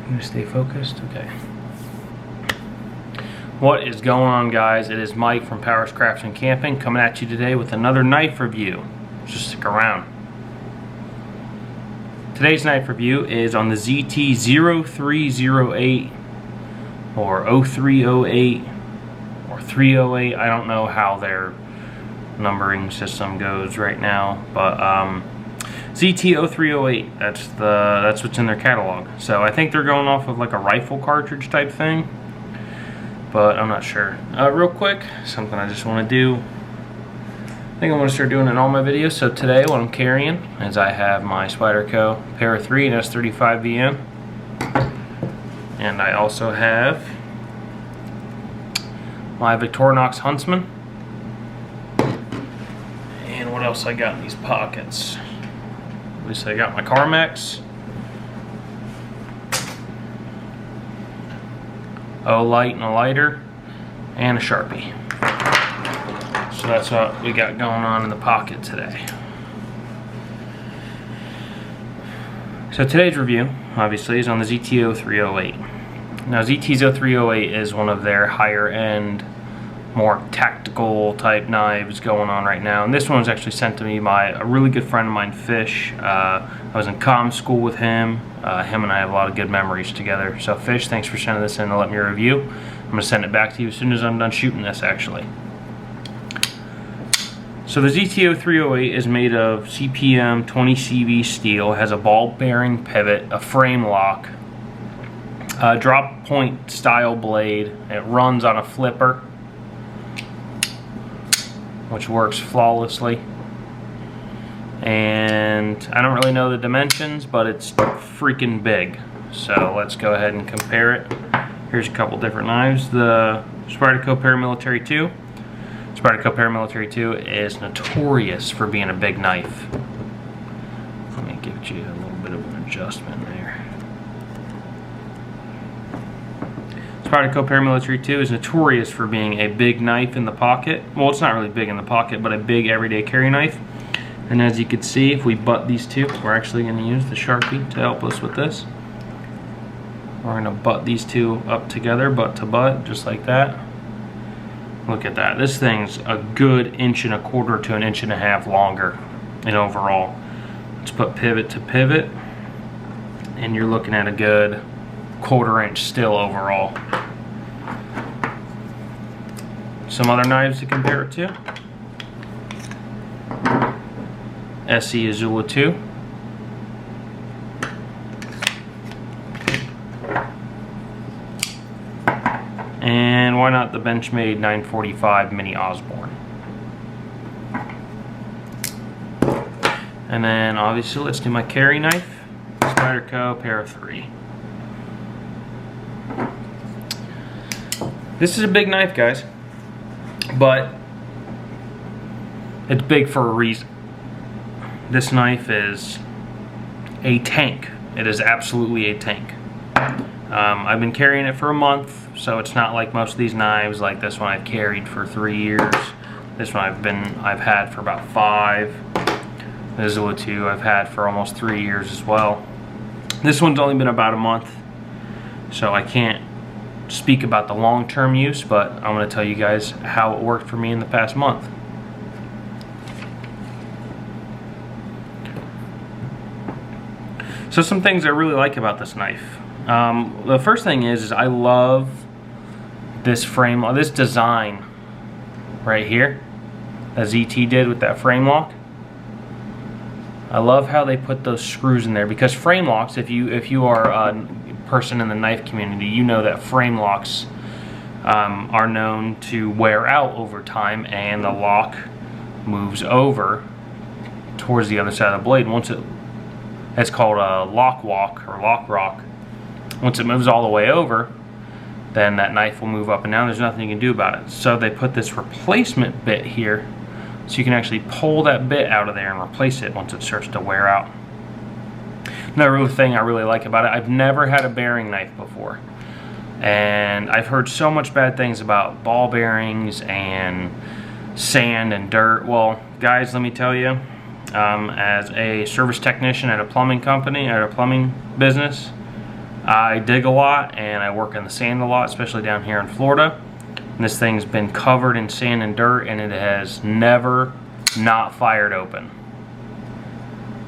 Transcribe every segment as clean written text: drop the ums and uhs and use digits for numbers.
gonna stay focused. Okay. What is going on, guys? It is Mike from Powers Crafts and Camping coming at you today with another knife review. Just stick around. Today's knife review is on the ZT0308 or 0308 or 308. I don't know how their numbering system goes right now, but ZT0308. That's what's in their catalog. So I think they're going off of like a rifle cartridge type thing, but I'm not sure. Real quick, something I just want to do. I think I'm going to start doing it in all my videos. So today what I'm carrying is I have my Spyderco Para 3 and S35 VM. And I also have my Victorinox Huntsman. And what else I got in these pockets? At least I got my Carmex. A light and a lighter. And a Sharpie. So that's what we got going on in the pocket today. So today's review, obviously, is on the ZT0308. Now ZT0308 is one of their higher end, more tactical type knives going on right now. And this one was actually sent to me by a really good friend of mine, Fish. I was in comm school with him. Him and I have a lot of good memories together. So Fish, thanks for sending this in to let me review. I'm going to send it back to you as soon as I'm done shooting this, actually. So the ZT0308 is made of CPM 20CV steel, has a ball bearing pivot, a frame lock, a drop point style blade. It runs on a flipper, which works flawlessly. And I don't really know the dimensions, but it's freaking big. So let's go ahead and compare it. Here's a couple different knives. The Spyderco Paramilitary 2. Spyderco Paramilitary 2 is notorious for being a big knife. Let me give you a little bit of an adjustment there. Spyderco Paramilitary 2 is notorious for being a big knife in the pocket. Well, it's not really big in the pocket, but a big everyday carry knife. And as you can see, if we butt these two, we're actually going to use the Sharpie to help us with this. We're going to butt these two up together, butt to butt, just like that. Look at that. This thing's a good 1.25 inches to 1.5 inches longer in overall. Let's put pivot to pivot, and you're looking at a good 1/4 inch still overall. Some other knives to compare it to. SE Azula 2. And why not the Benchmade 945 Mini Osborne? And then obviously let's do my carry knife, Spyderco Para 3. This is a big knife, guys, but it's big for a reason. This knife is a tank. It is absolutely a tank. I've been carrying it for a month, so it's not like most of these knives. Like this one I've carried for 3 years. This one I've had for about 5. The Azula 2 I've had for almost 3 years as well. This one's only been about a month, so I can't speak about the long-term use, but I'm going to tell you guys how it worked for me in the past month. So some things I really like about this knife. The first thing is I love this frame, this design right here that ZT did with that frame lock. I love how they put those screws in there, because frame locks, if you are a person in the knife community, you know that frame locks are known to wear out over time, and the lock moves over towards the other side of the blade. It's called a lock walk or lock rock. Once it moves all the way over, then that knife will move up and down. There's nothing you can do about it. So they put this replacement bit here, so you can actually pull that bit out of there and replace it once it starts to wear out. Another thing I really like about it, I've never had a bearing knife before. And I've heard so much bad things about ball bearings and sand and dirt. Well, guys, let me tell you, as a service technician at a plumbing company, at a plumbing business, I dig a lot and I work in the sand a lot, especially down here in Florida. And this thing's been covered in sand and dirt, and it has never not fired open.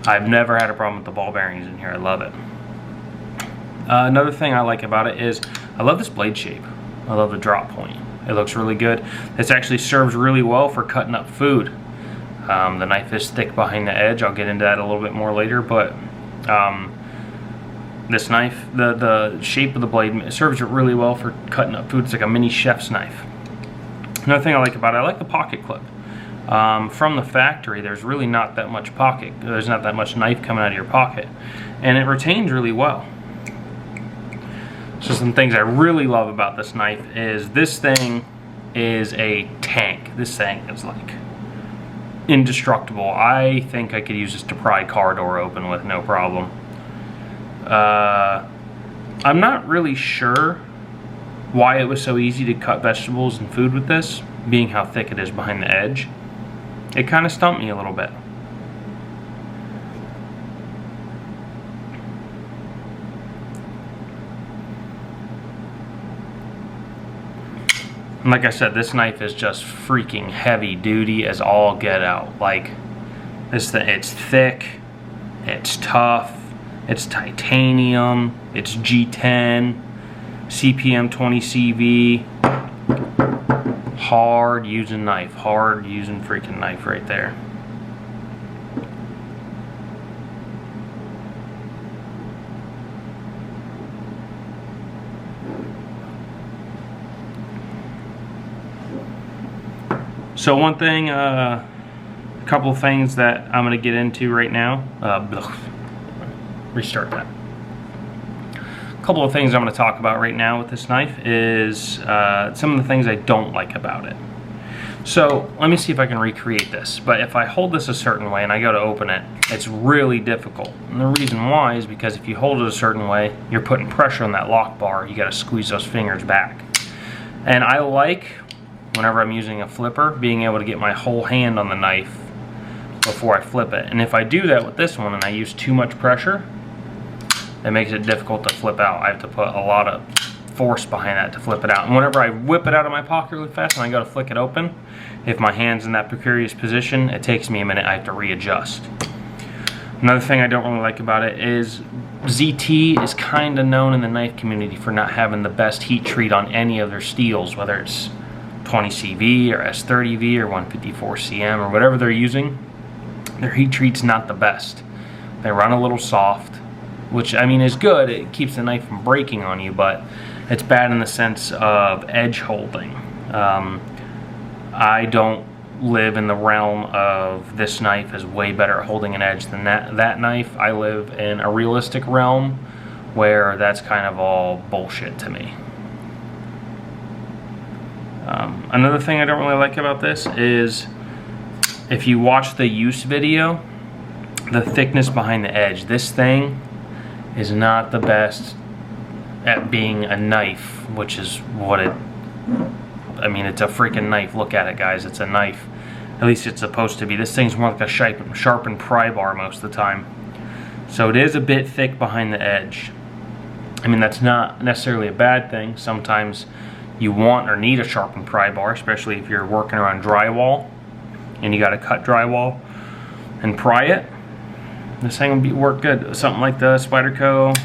I've never had a problem with the ball bearings in here. I love it. Another thing I like about it is I love this blade shape. I love the drop point. It looks really good. This actually serves really well for cutting up food. The knife is thick behind the edge. I'll get into that a little bit more later, but this knife, the shape of the blade serves it really well for cutting up food. It's like a mini chef's knife. Another thing I like about it, I like the pocket clip. From the factory, there's really not that much pocket. There's not that much knife coming out of your pocket, and it retains really well. So some things I really love about this knife is this thing is a tank. This thing is like indestructible. I think I could use this to pry car door open with no problem. I'm not really sure why it was so easy to cut vegetables and food with this, being how thick it is behind the edge. It kind of stumped me a little bit. And like I said, this knife is just freaking heavy duty as all get out. Like, this thing, it's thick, it's tough, it's titanium, it's G10, CPM 20 CV. Hard using knife, hard using freaking knife right there. So one thing, a couple of things that I'm going to get into right now. Restart that. A couple of things I'm going to talk about right now with this knife is some of the things I don't like about it. So let me see if I can recreate this. But if I hold this a certain way and I go to open it, it's really difficult. And the reason why is because if you hold it a certain way, you're putting pressure on that lock bar. You got to squeeze those fingers back. And I like, whenever I'm using a flipper, being able to get my whole hand on the knife before I flip it. And if I do that with this one and I use too much pressure, it makes it difficult to flip out. I have to put a lot of force behind that to flip it out. And whenever I whip it out of my pocket really fast and I go to flick it open, if my hand's in that precarious position, it takes me a minute. I have to readjust. Another thing I don't really like about it is ZT is kind of known in the knife community for not having the best heat treat on any of their steels, whether it's 20 CV or S30V or 154 CM or whatever they're using. Their heat treat's not the best. They run a little soft, which I mean is good. It keeps the knife from breaking on you, but it's bad in the sense of edge holding. I don't live in the realm of this knife is way better at holding an edge than that knife. I live in a realistic realm where that's kind of all bullshit to me. Another thing I don't really like about this is if you watch the use video, the thickness behind the edge. This thing is not the best at being a knife, which is what it, I mean, it's a freaking knife. Look at it, guys. It's a knife. At least it's supposed to be. This thing's more like a sharpened pry bar most of the time. So it is a bit thick behind the edge. I mean, that's not necessarily a bad thing. Sometimes you want or need a sharpened pry bar, especially if you're working around drywall and you got to cut drywall and pry it. This thing would work good. Something like the Spyderco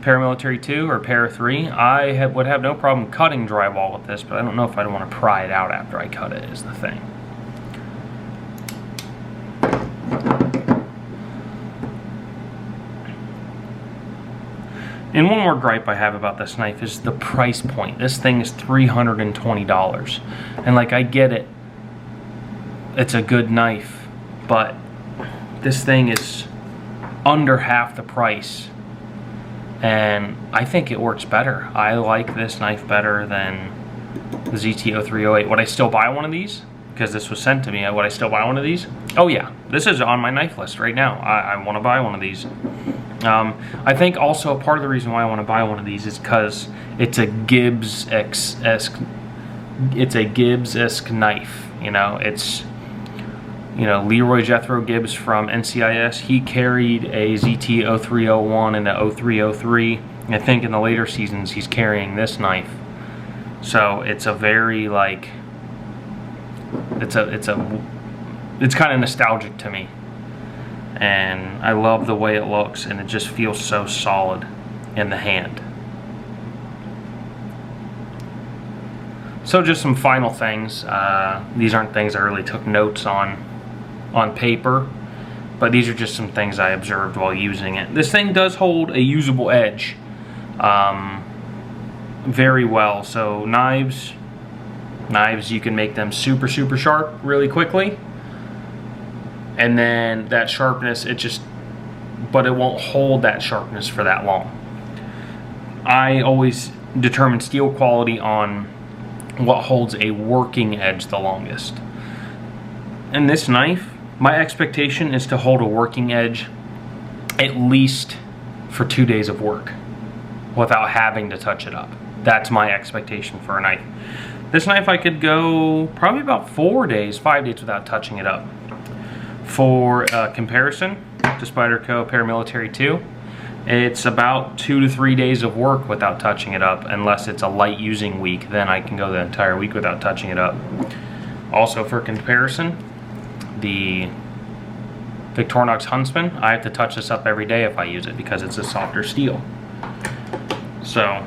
Paramilitary 2 or Para 3. I would have no problem cutting drywall with this, but I don't know if I'd want to pry it out after I cut it is the thing. And one more gripe I have about this knife is the price point. This thing is $320. And like, I get it. It's a good knife, but this thing is under half the price. And I think it works better. I like this knife better than the ZT0308. Would I still buy one of these? Because this was sent to me. Would I still buy one of these? Oh yeah, this is on my knife list right now. I want to buy one of these. I think also a part of the reason why I want to buy one of these is because it's a Gibbs-esque knife. You know, it's, you know, Leroy Jethro Gibbs from NCIS. He carried a ZT0301 and a 0303 I think in the later seasons he's carrying this knife. So it's a very like, it's kind of nostalgic to me. And I love the way it looks, and it just feels so solid in the hand. So just some final things. These aren't things I really took notes on paper, but these are just some things I observed while using it. This thing does hold a usable edge very well. So knives, you can make them super sharp really quickly. And then that sharpness, but it won't hold that sharpness for that long. I always determine steel quality on what holds a working edge the longest. And this knife, my expectation is to hold a working edge at least for 2 days of work without having to touch it up. That's my expectation for a knife. This knife I could go probably about 5 days without touching it up. For comparison to Spyderco Paramilitary 2, it's about 2 to 3 days of work without touching it up, unless it's a light using week. Then I can go the entire week without touching it up. Also for comparison, the Victorinox Huntsman, I have to touch this up every day if I use it because it's a softer steel. So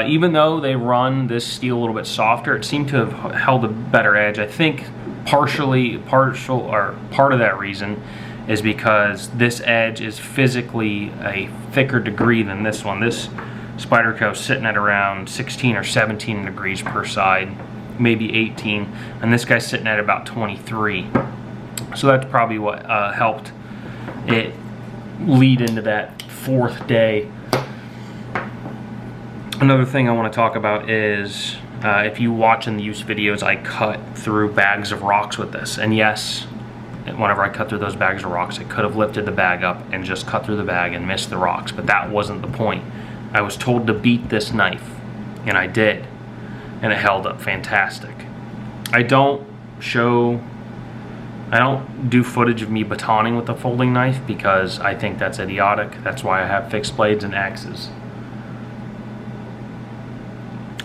even though they run this steel a little bit softer, it seemed to have held a better edge. I think part of that reason is because this edge is physically a thicker degree than this one. This Spyderco is sitting at around 16 or 17 degrees per side, maybe 18, and this guy's sitting at about 23. So that's probably what helped it lead into that 4th day. Another thing I want to talk about is if you watch in the use videos, I cut through bags of rocks with this. And yes, whenever I cut through those bags of rocks, I could have lifted the bag up and just cut through the bag and missed the rocks, but that wasn't the point. I was told to beat this knife, and I did, and it held up fantastic. I don't do footage of me batoning with a folding knife because I think that's idiotic. That's why I have fixed blades and axes.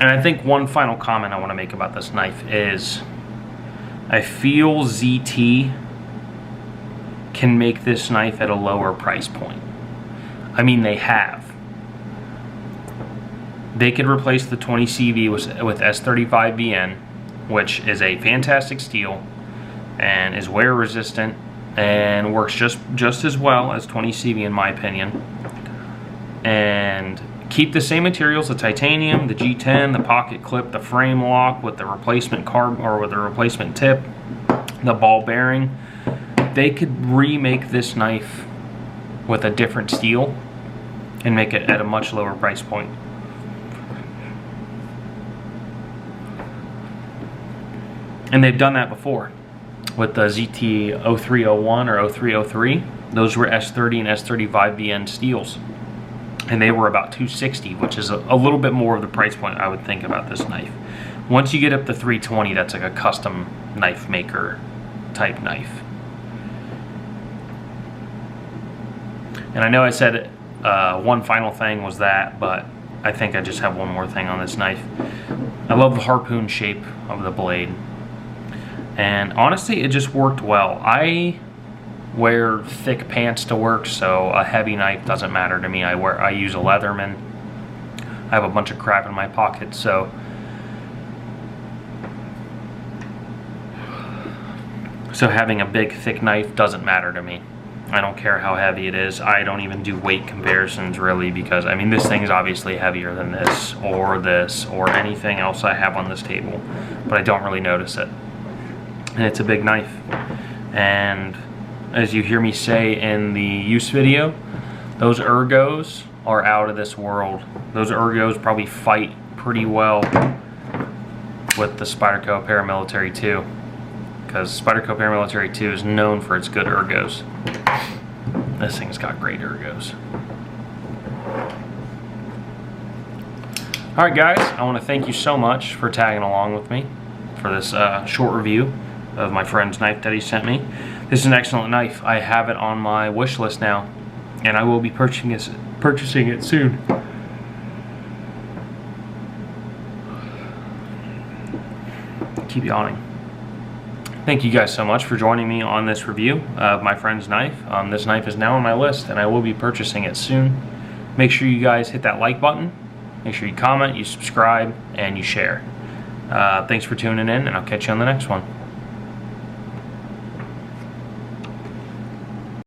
And I think one final comment I want to make about this knife is I feel ZT can make this knife at a lower price point. I mean, they have. They could replace the 20 CV with S35VN, which is a fantastic steel and is wear resistant and works just as well as 20 CV in my opinion. And keep the same materials, the titanium, the G10, the pocket clip, the frame lock with the replacement with the replacement tip, the ball bearing. They could remake this knife with a different steel and make it at a much lower price point. And they've done that before with the ZT0301 or 0303. Those were S30 and S35VN steels. And they were about $260, which is a little bit more of the price point I would think about this knife. Once you get up to 320, that's like a custom knife maker type knife. And I know I said one final thing was that, but I think I just have one more thing on this knife. I love the harpoon shape of the blade. And honestly, it just worked well. I wear thick pants to work, so a heavy knife doesn't matter to me. I use a Leatherman. I have a bunch of crap in my pocket, so having a big thick knife doesn't matter to me. I don't care how heavy it is. I don't even do weight comparisons really, because I mean this thing is obviously heavier than this or anything else I have on this table, but I don't really notice it. And it's a big knife. And as you hear me say in the use video, those ergos are out of this world. Those ergos probably fight pretty well with the Spyderco Paramilitary 2, because Spyderco Paramilitary 2 is known for its good ergos. This thing's got great ergos. Alright guys, I want to thank you so much for tagging along with me for this short review of my friend's knife that he sent me. This is an excellent knife. I have it on my wish list now. and I will be purchasing it soon. Keep yawning. Thank you guys so much for joining me on this review of my friend's knife. This knife is now on my list, and I will be purchasing it soon. Make sure you guys hit that like button. Make sure you comment, you subscribe, and you share. Thanks for tuning in, and I'll catch you on the next one.